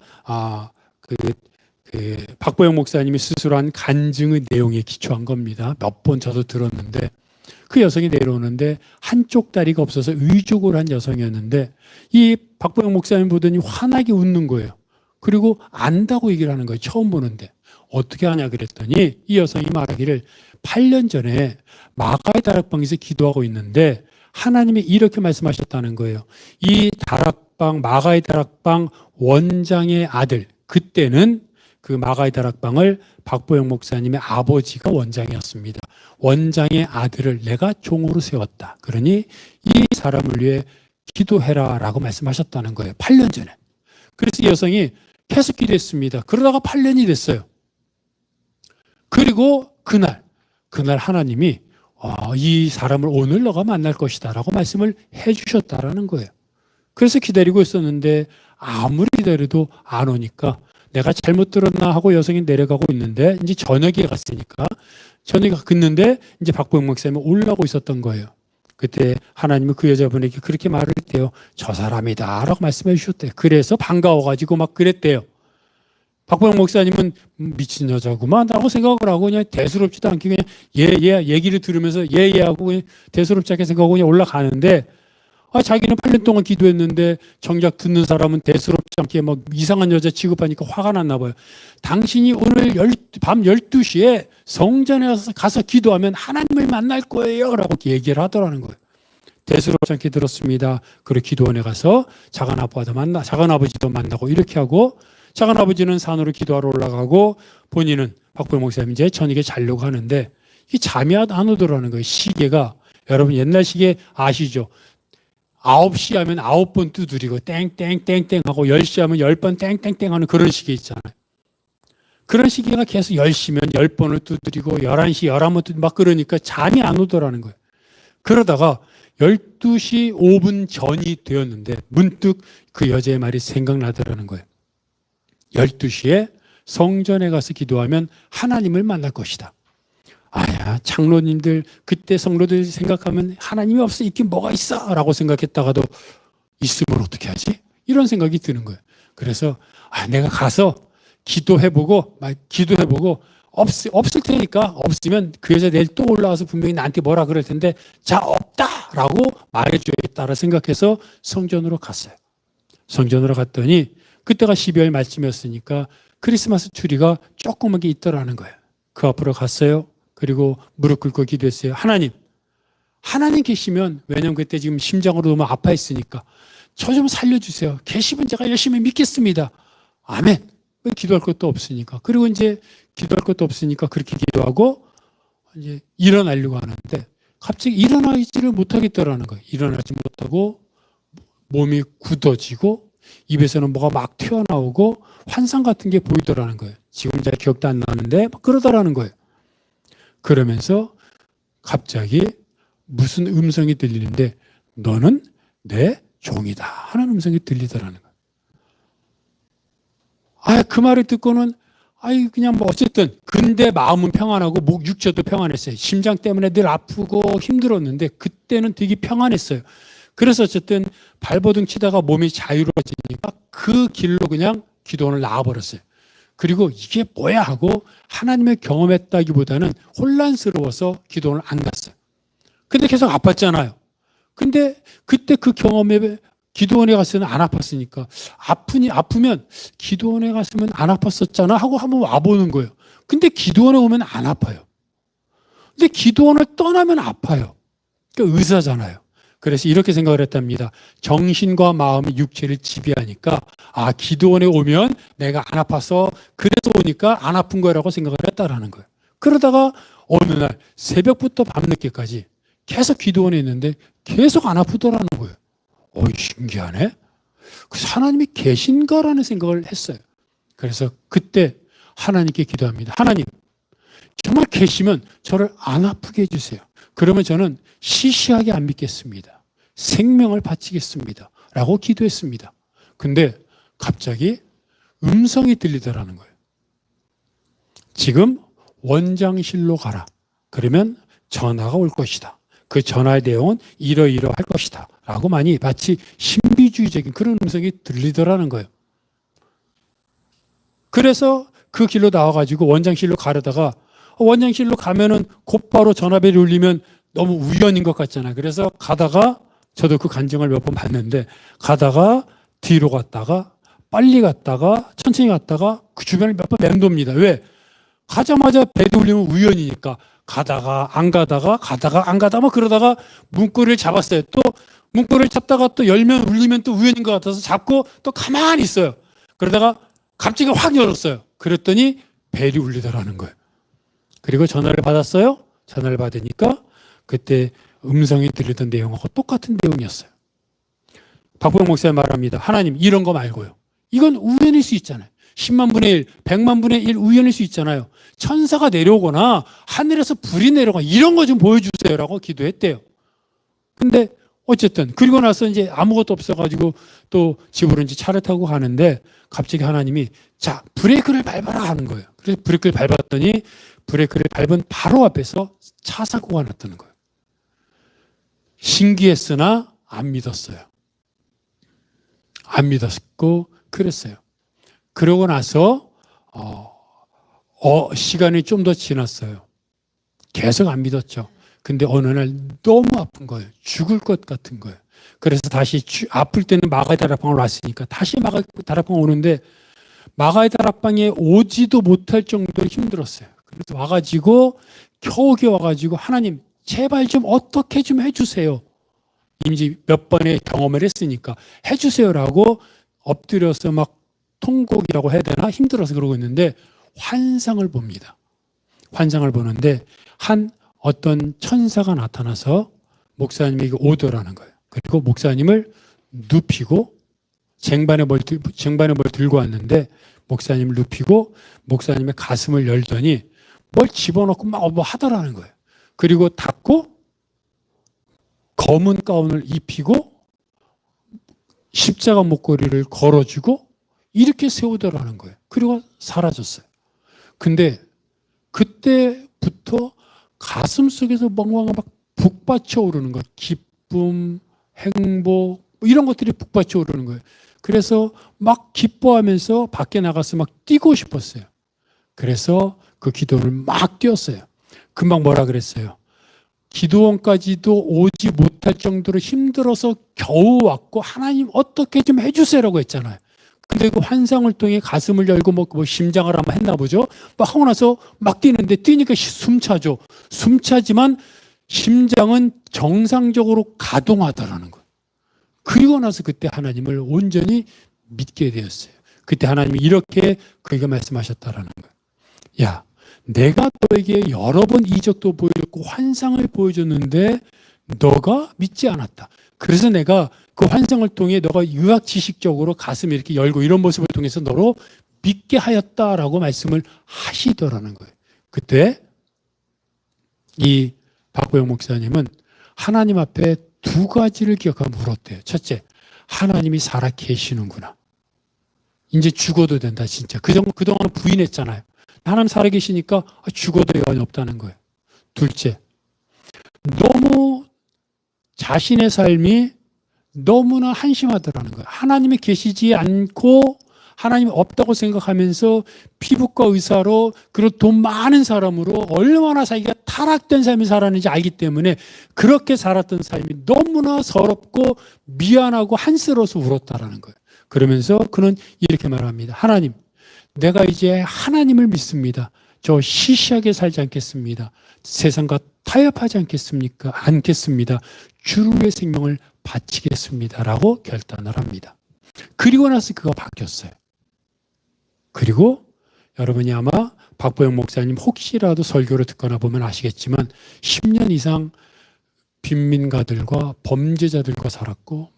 박보영 목사님이 스스로 한 간증의 내용에 기초한 겁니다. 몇 번 저도 들었는데 그 여성이 내려오는데 한쪽 다리가 없어서 의족을 한 여성이었는데 이 박보영 목사님 보더니 환하게 웃는 거예요. 그리고 안다고 얘기를 하는 거예요. 처음 보는데. 어떻게 하냐 그랬더니 이 여성이 말하기를 8년 전에 마가의 다락방에서 기도하고 있는데 하나님이 이렇게 말씀하셨다는 거예요. 이 다락방, 마가의 다락방 원장의 아들, 그때는 그 마가의 다락방을 박보영 목사님의 아버지가 원장이었습니다. 원장의 아들을 내가 종으로 세웠다. 그러니 이 사람을 위해 기도해라 라고 말씀하셨다는 거예요. 8년 전에. 그래서 이 여성이 계속 기도했습니다. 그러다가 8년이 됐어요. 그리고 그날 하나님이 이 사람을 오늘 너가 만날 것이다 라고 말씀을 해 주셨다라는 거예요. 그래서 기다리고 있었는데 아무리 기다려도 안 오니까 내가 잘못 들었나 하고 여성이 내려가고 있는데 이제 저녁에 갔으니까 저녁에 갔는데 이제 박보영 목사님이 올라오고 있었던 거예요. 그때 하나님은 그 여자분에게 그렇게 말을 했대요. 저 사람이다 라고 말씀해 주셨대요. 그래서 반가워가지고 막 그랬대요. 박보영 목사님은 미친 여자구만 라고 생각을 하고 그냥 대수롭지도 않게 그냥 예 얘기를 들으면서 예 하고 그냥 대수롭지 않게 생각하고 그냥 올라가는데 자기는 8년 동안 기도했는데 정작 듣는 사람은 대수롭지 않게 막 이상한 여자 취급하니까 화가 났나 봐요. 당신이 오늘 밤 12시에 성전에 가서 기도하면 하나님을 만날 거예요 라고 얘기를 하더라는 거예요. 대수롭지 않게 들었습니다. 그리고 기도원에 가서 작은 아버지도 만나고 이렇게 하고 작은 아버지는 산으로 기도하러 올라가고 본인은 박보영 목사님 이제 저녁에 자려고 하는데 이 잠이 안 오더라는 거예요. 시계가. 여러분 옛날 시계 아시죠? 9시 하면 9번 두드리고 땡땡땡땡 하고 10시 하면 10번 땡땡땡 하는 그런 시계 있잖아요. 그런 시계가 계속 10시면 10번을 두드리고 11시 11번 두드리고 막 그러니까 잠이 안 오더라는 거예요. 그러다가 12시 5분 전이 되었는데 문득 그 여자의 말이 생각나더라는 거예요. 12시에 성전에 가서 기도하면 하나님을 만날 것이다. 아야, 장로님들 그때 성도들 생각하면 하나님이 없어 있긴 뭐가 있어 라고 생각했다가도 있으면 어떻게 하지? 이런 생각이 드는 거예요. 그래서 내가 가서 기도해보고 없을 테니까 없으면 그 여자 내일 또 올라와서 분명히 나한테 뭐라 그럴 텐데 자 없다라고 말해줘야겠다라 생각해서 성전으로 갔어요. 성전으로 갔더니 그때가 12월 말쯤이었으니까 크리스마스 트리가 조그맣게 있더라는 거예요. 그 앞으로 갔어요. 그리고 무릎 꿇고 기도했어요. 하나님 계시면, 왜냐면 그때 지금 심장으로 너무 아파했으니까 저 좀 살려주세요. 계시면 제가 열심히 믿겠습니다. 아멘. 기도할 것도 없으니까. 그리고 이제 기도할 것도 없으니까 그렇게 기도하고 이제 일어나려고 하는데 갑자기 일어나지를 못하겠더라는 거예요. 일어나지 못하고 몸이 굳어지고 입에서는 뭐가 막 튀어나오고 환상 같은 게 보이더라는 거예요. 지금 잘 기억도 안 나는데 막 그러더라는 거예요. 그러면서 갑자기 무슨 음성이 들리는데 너는 내 종이다 하는 음성이 들리더라는 거예요. 그 말을 듣고는 그냥 뭐 어쨌든 근데 마음은 평안하고 목 육체도 평안했어요. 심장 때문에 늘 아프고 힘들었는데 그때는 되게 평안했어요. 그래서 어쨌든 발버둥 치다가 몸이 자유로워지니까 그 길로 그냥 기도원을 나와버렸어요. 그리고 이게 뭐야 하고 하나님을 경험했다기보다는 혼란스러워서 기도원을 안 갔어요. 근데 계속 아팠잖아요. 근데 그때 그 경험에 기도원에 갔으면 안 아팠으니까 아프면 기도원에 갔으면 안 아팠었잖아 하고 한번 와보는 거예요. 근데 기도원에 오면 안 아파요. 근데 기도원을 떠나면 아파요. 그러니까 의사잖아요. 그래서 이렇게 생각을 했답니다. 정신과 마음이 육체를 지배하니까 기도원에 오면 내가 안 아파서 그래서 오니까 안 아픈 거라고 생각을 했다라는 거예요. 그러다가 어느 날 새벽부터 밤늦게까지 계속 기도원에 있는데 계속 안 아프더라는 거예요. 신기하네. 그래서 하나님이 계신가라는 생각을 했어요. 그래서 그때 하나님께 기도합니다. 하나님, 정말 계시면 저를 안 아프게 해주세요. 그러면 저는 시시하게 안 믿겠습니다. 생명을 바치겠습니다. 라고 기도했습니다. 근데 갑자기 음성이 들리더라는 거예요. 지금 원장실로 가라. 그러면 전화가 올 것이다. 그 전화의 내용은 이러이러할 것이다. 라고 마치 신비주의적인 그런 음성이 들리더라는 거예요. 그래서 그 길로 나와가지고 원장실로 가려다가 원장실로 가면은 곧바로 전화벨이 울리면 너무 우연인 것 같잖아요. 그래서 가다가 저도 그 간증을 몇 번 봤는데 가다가 뒤로 갔다가 빨리 갔다가 천천히 갔다가 그 주변을 몇 번 맴돕니다. 왜? 가자마자 벨이 울리면 우연이니까 가다가 안 가다가 안 가다가 막 그러다가 문고리를 잡았어요. 또 문고리를 잡다가 또 열면 울리면 또 우연인 것 같아서 잡고 또 가만히 있어요. 그러다가 갑자기 확 열었어요. 그랬더니 벨이 울리더라는 거예요. 그리고 전화를 받았어요. 전화를 받으니까 그때 음성이 들리던 내용하고 똑같은 내용이었어요. 박보영 목사님 말합니다. 하나님 이런 거 말고요. 이건 우연일 수 있잖아요. 10만 분의 1, 100만 분의 1 우연일 수 있잖아요. 천사가 내려오거나 하늘에서 불이 내려오거나 이런 거 좀 보여주세요 라고 기도했대요. 근데 어쨌든 그리고 나서 이제 아무것도 없어가지고 또 집으로 이제 차를 타고 가는데 갑자기 하나님이 자 브레이크를 밟아라 하는 거예요. 그래서 브레이크를 밟았더니 브레이크를 밟은 바로 앞에서 차 사고가 났다는 거예요. 신기했으나 안 믿었어요. 안 믿었고 그랬어요. 그러고 나서 시간이 좀 더 지났어요. 계속 안 믿었죠. 근데 어느 날 너무 아픈 거예요. 죽을 것 같은 거예요. 그래서 다시 아플 때는 마가의 다락방으로 왔으니까 다시 마가의 다락방 오는데 마가의 다락방에 오지도 못할 정도로 힘들었어요. 그래서 와가지고 겨우 와가지고 하나님 제발 좀 어떻게 좀 해주세요. 이미 몇 번의 경험을 했으니까 해주세요라고 엎드려서 막 통곡이라고 해야 되나 힘들어서 그러고 있는데 환상을 봅니다. 환상을 보는데 한 어떤 천사가 나타나서 목사님에게 오더라는 거예요. 그리고 목사님을 눕히고 쟁반에 뭘 들고 왔는데 목사님을 눕히고 목사님의 가슴을 열더니 뭘 집어넣고 막 뭐 하더라는 거예요. 그리고 닫고 검은 가운을 입히고 십자가 목걸이를 걸어주고 이렇게 세우더라는 거예요. 그리고 사라졌어요. 근데 그때부터 가슴 속에서 멍멍 막 북받쳐 오르는 거예요. 기쁨, 행복 이런 것들이 북받쳐 오르는 거예요. 그래서 막 기뻐하면서 밖에 나가서 막 뛰고 싶었어요. 그래서 그 기도를 막 뛰었어요. 금방 뭐라 그랬어요? 기도원까지도 오지 못할 정도로 힘들어서 겨우 왔고 하나님 어떻게 좀 해주세요라고 했잖아요. 근데 그 환상을 통해 가슴을 열고 뭐 심장을 아마 했나 보죠. 막 하고 나서 막 뛰는데 뛰니까 숨차죠. 숨차지만 심장은 정상적으로 가동하더라는 거예요. 그리고 나서 그때 하나님을 온전히 믿게 되었어요. 그때 하나님이 이렇게 그에게 말씀하셨다라는 거예요. 야, 내가 너에게 여러 번 이적도 보여줬고 환상을 보여줬는데 너가 믿지 않았다. 그래서 내가 그 환상을 통해 너가 의학 지식적으로 가슴을 이렇게 열고 이런 모습을 통해서 너로 믿게 하였다라고 말씀을 하시더라는 거예요. 그때 이 박보영 목사님은 하나님 앞에 두 가지를 기억하고 물었대요. 첫째, 하나님이 살아 계시는구나. 이제 죽어도 된다 진짜. 그동안 부인했잖아요. 하나님 살아 계시니까 죽어도 여한이 없다는 거예요. 둘째, 너무 자신의 삶이 너무나 한심하더라는 거예요. 하나님이 계시지 않고 하나님이 없다고 생각하면서 피부과 의사로 그리고 돈 많은 사람으로 얼마나 자기가 타락된 삶을 살았는지 알기 때문에 그렇게 살았던 삶이 너무나 서럽고 미안하고 한스러워서 울었다라는 거예요. 그러면서 그는 이렇게 말합니다. 하나님, 내가 이제 하나님을 믿습니다. 저 시시하게 살지 않겠습니다. 세상과 타협하지 않겠습니다. 주를 위해 생명을 바치겠습니다. 라고 결단을 합니다. 그리고 나서 그가 바뀌었어요. 그리고 여러분이 아마 박보영 목사님 혹시라도 설교를 듣거나 보면 아시겠지만 10년 이상 빈민가들과 범죄자들과 살았고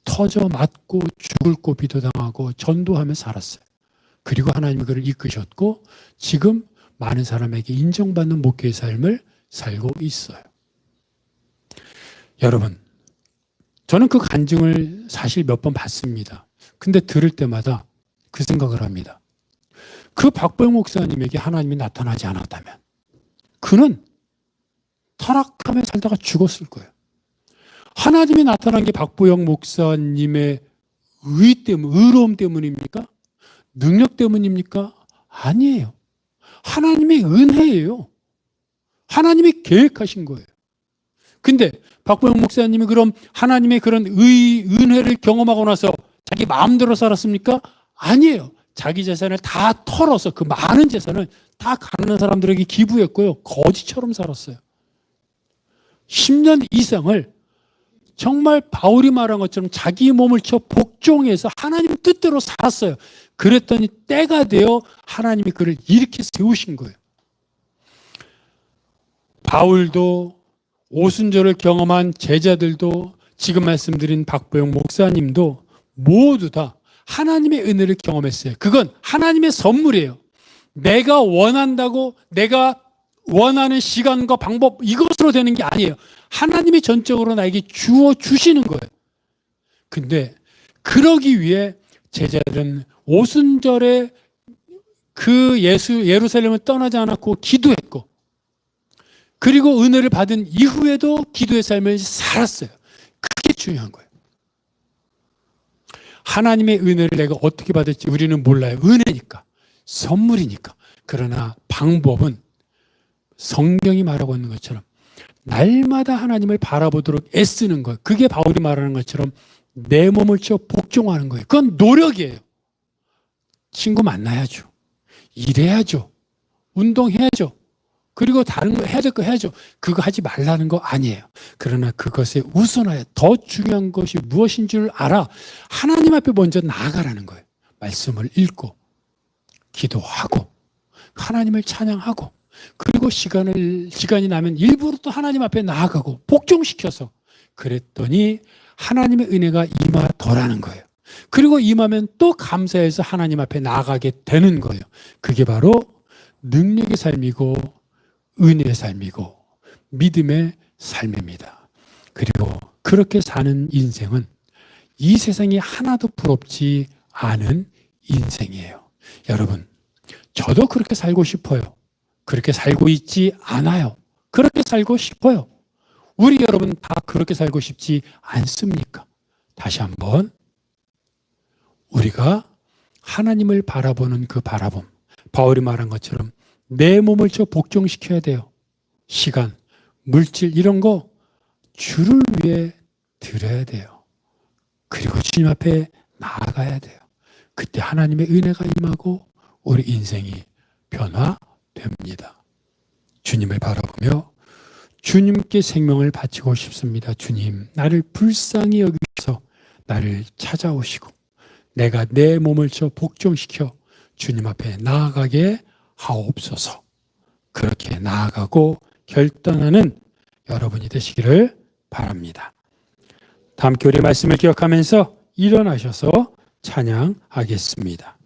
터져 맞고 죽을 고비도 당하고 전도하며 살았어요. 그리고 하나님이 그를 이끄셨고 지금 많은 사람에게 인정받는 목회의 삶을 살고 있어요. 여러분, 저는 그 간증을 사실 몇 번 봤습니다. 근데 들을 때마다 그 생각을 합니다. 그 박보영 목사님에게 하나님이 나타나지 않았다면 그는 타락하며 살다가 죽었을 거예요. 하나님이 나타난 게 박보영 목사님의 의로움 때문입니까? 능력 때문입니까? 아니에요. 하나님의 은혜예요. 하나님이 계획하신 거예요. 근데 박보영 목사님이 그럼 하나님의 그런 은혜를 경험하고 나서 자기 마음대로 살았습니까? 아니에요. 자기 재산을 다 털어서 그 많은 재산을 다 가난한 사람들에게 기부했고요. 거지처럼 살았어요. 10년 이상을 정말 바울이 말한 것처럼 자기 몸을 쳐 복종해서 하나님 뜻대로 살았어요. 그랬더니 때가 되어 하나님이 그를 이렇게 세우신 거예요. 바울도 오순절을 경험한 제자들도 지금 말씀드린 박보영 목사님도 모두 다 하나님의 은혜를 경험했어요. 그건 하나님의 선물이에요. 내가 원한다고 내가 원하는 시간과 방법 이것으로 되는 게 아니에요. 하나님이 전적으로 나에게 주어 주시는 거예요. 근데 그러기 위해 제자들은 오순절에 그 예루살렘을 떠나지 않았고 기도했고 그리고 은혜를 받은 이후에도 기도의 삶을 살았어요. 그게 중요한 거예요. 하나님의 은혜를 내가 어떻게 받을지 우리는 몰라요. 은혜니까. 선물이니까. 그러나 방법은 성경이 말하고 있는 것처럼 날마다 하나님을 바라보도록 애쓰는 거예요. 그게 바울이 말하는 것처럼 내 몸을 쳐 복종하는 거예요. 그건 노력이에요. 친구 만나야죠. 일해야죠. 운동해야죠. 그리고 다른 거 해야 될 거 해야죠. 그거 하지 말라는 거 아니에요. 그러나 그것에 우선하여 더 중요한 것이 무엇인 줄 알아 하나님 앞에 먼저 나아가라는 거예요. 말씀을 읽고 기도하고 하나님을 찬양하고 그리고 시간이 나면 일부러 또 하나님 앞에 나아가고 복종시켜서 그랬더니 하나님의 은혜가 임하더라는 거예요. 그리고 임하면 또 감사해서 하나님 앞에 나아가게 되는 거예요. 그게 바로 능력의 삶이고 은혜의 삶이고 믿음의 삶입니다. 그리고 그렇게 사는 인생은 이 세상이 하나도 부럽지 않은 인생이에요. 여러분, 저도 그렇게 살고 싶어요. 그렇게 살고 있지 않아요. 그렇게 살고 싶어요. 우리 여러분 다 그렇게 살고 싶지 않습니까? 다시 한번 우리가 하나님을 바라보는 그 바라봄, 바울이 말한 것처럼 내 몸을 복종시켜야 돼요. 시간, 물질 이런 거 주를 위해 드려야 돼요. 그리고 주님 앞에 나아가야 돼요. 그때 하나님의 은혜가 임하고 우리 인생이 변화됩니다. 주님을 바라보며 주님께 생명을 바치고 싶습니다. 주님, 나를 불쌍히 여기셔서 나를 찾아오시고 내가 내 몸을 복종시켜 주님 앞에 나아가게 하옵소서. 그렇게 나아가고 결단하는 여러분이 되시기를 바랍니다. 다음 교리 말씀을 기억하면서 일어나셔서 찬양하겠습니다.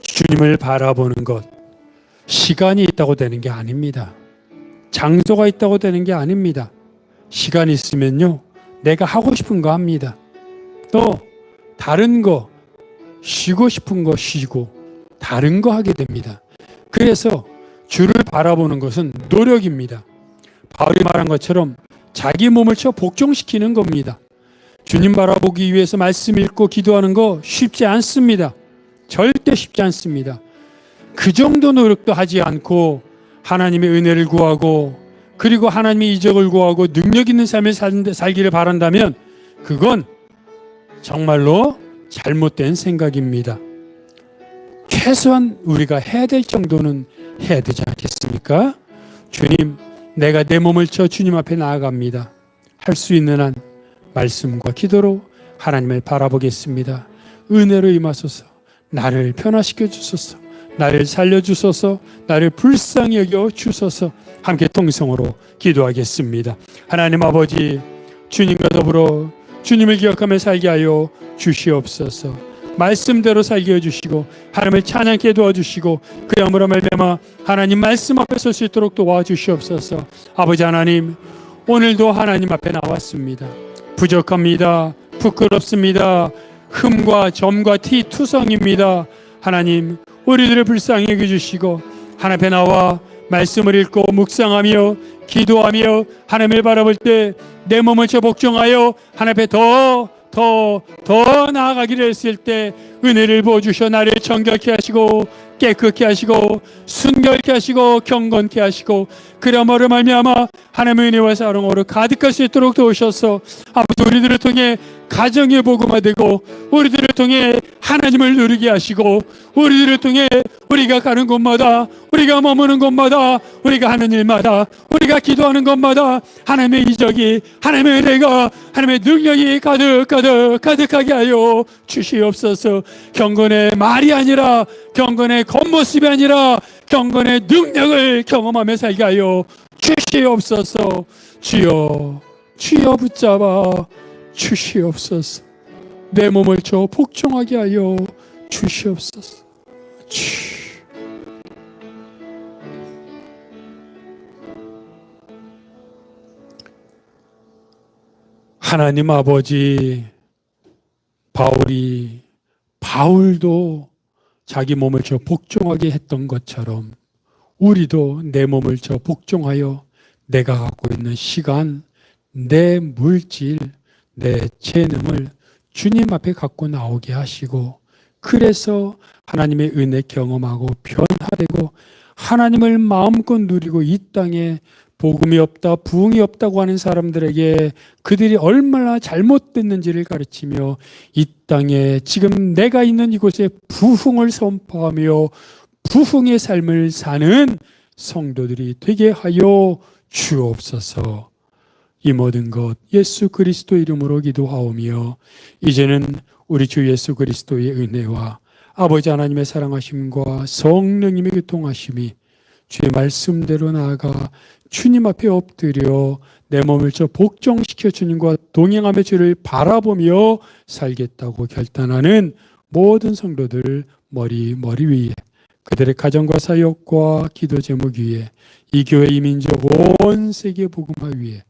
주님을 바라보는 것, 시간이 있다고 되는 게 아닙니다. 장소가 있다고 되는 게 아닙니다. 시간이 있으면요, 내가 하고 싶은 거 합니다. 또 다른 거, 쉬고 싶은 거 쉬고 다른 거 하게 됩니다. 그래서 주를 바라보는 것은 노력입니다. 바울이 말한 것처럼 자기 몸을 쳐 복종시키는 겁니다. 주님 바라보기 위해서 말씀 읽고 기도하는 거 쉽지 않습니다. 절대 쉽지 않습니다. 그 정도 노력도 하지 않고 하나님의 은혜를 구하고 그리고 하나님의 이적을 구하고 능력 있는 삶을 살기를 바란다면 그건 정말로 잘못된 생각입니다. 최소한 우리가 해야 될 정도는 해야 되지 않겠습니까? 주님, 내가 내 몸을 쳐 주님 앞에 나아갑니다. 할 수 있는 한 말씀과 기도로 하나님을 바라보겠습니다. 은혜로 임하소서. 나를 변화시켜 주소서. 나를 살려주소서. 나를 불쌍히 여겨 주소서. 함께 통성으로 기도하겠습니다. 하나님 아버지, 주님과 더불어 주님을 기억하며 살게 하여 주시옵소서. 말씀대로 살게 해주시고 하나님을 찬양케 도와주시고 그 영으로 말미암아 하나님 말씀 앞에 설 수 있도록 도와주시옵소서. 아버지 하나님, 오늘도 하나님 앞에 나왔습니다. 부족합니다. 부끄럽습니다. 흠과 점과 티 투성입니다. 하나님, 우리들을 불쌍히 여겨주시고 하나님 앞에 나와 말씀을 읽고 묵상하며 기도하며 하나님을 바라볼 때 내 몸을 쳐 복종하여 하나님 앞에 더 나아가기를 했을 때 은혜를 부어주셔 나를 정결케 하시고 깨끗게 하시고 순결케 하시고 경건케 하시고 그러므로 말미암아 하나님의 은혜와 사랑으로 가득할 수 있도록 도우셔서 아버지 우리들을 통해 가정의 복음화 되고 우리들을 통해 하나님을 누리게 하시고 우리들을 통해 우리가 가는 곳마다 우리가 머무는 곳마다 우리가 하는 일마다 우리가 기도하는 곳마다 하나님의 이적이 하나님의 은혜가 하나님의 능력이 가득하게 하여 주시옵소서. 경건의 말이 아니라 경건의 겉모습이 아니라 경건의 능력을 경험하며 살게 하여 주시옵소서. 주여 붙잡아 주시옵소서. 내 몸을 쳐 복종하게 하여 주시옵소서. 하나님 아버지, 바울도 자기 몸을 쳐 복종하게 했던 것처럼 우리도 내 몸을 쳐 복종하여 내가 갖고 있는 시간, 내 물질, 내 재능을 주님 앞에 갖고 나오게 하시고 그래서 하나님의 은혜 경험하고 변화되고 하나님을 마음껏 누리고 이 땅에 복음이 없다, 부흥이 없다고 하는 사람들에게 그들이 얼마나 잘못됐는지를 가르치며 이 땅에 지금 내가 있는 이곳에 부흥을 선포하며 부흥의 삶을 사는 성도들이 되게 하여 주옵소서. 이 모든 것 예수 그리스도 이름으로 기도하오며 이제는 우리 주 예수 그리스도의 은혜와 아버지 하나님의 사랑하심과 성령님의 교통하심이 주의 말씀대로 나아가 주님 앞에 엎드려 내 몸을 저 복종시켜 주님과 동행하며 주를 바라보며 살겠다고 결단하는 모든 성도들 머리 위에 그들의 가정과 사역과 기도 제목 위에 이 교회 이민족 온 세계 복음화 위에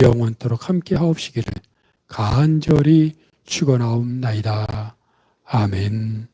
영원토록 함께 하옵시기를 간절히 축원하옵나이다. 아멘.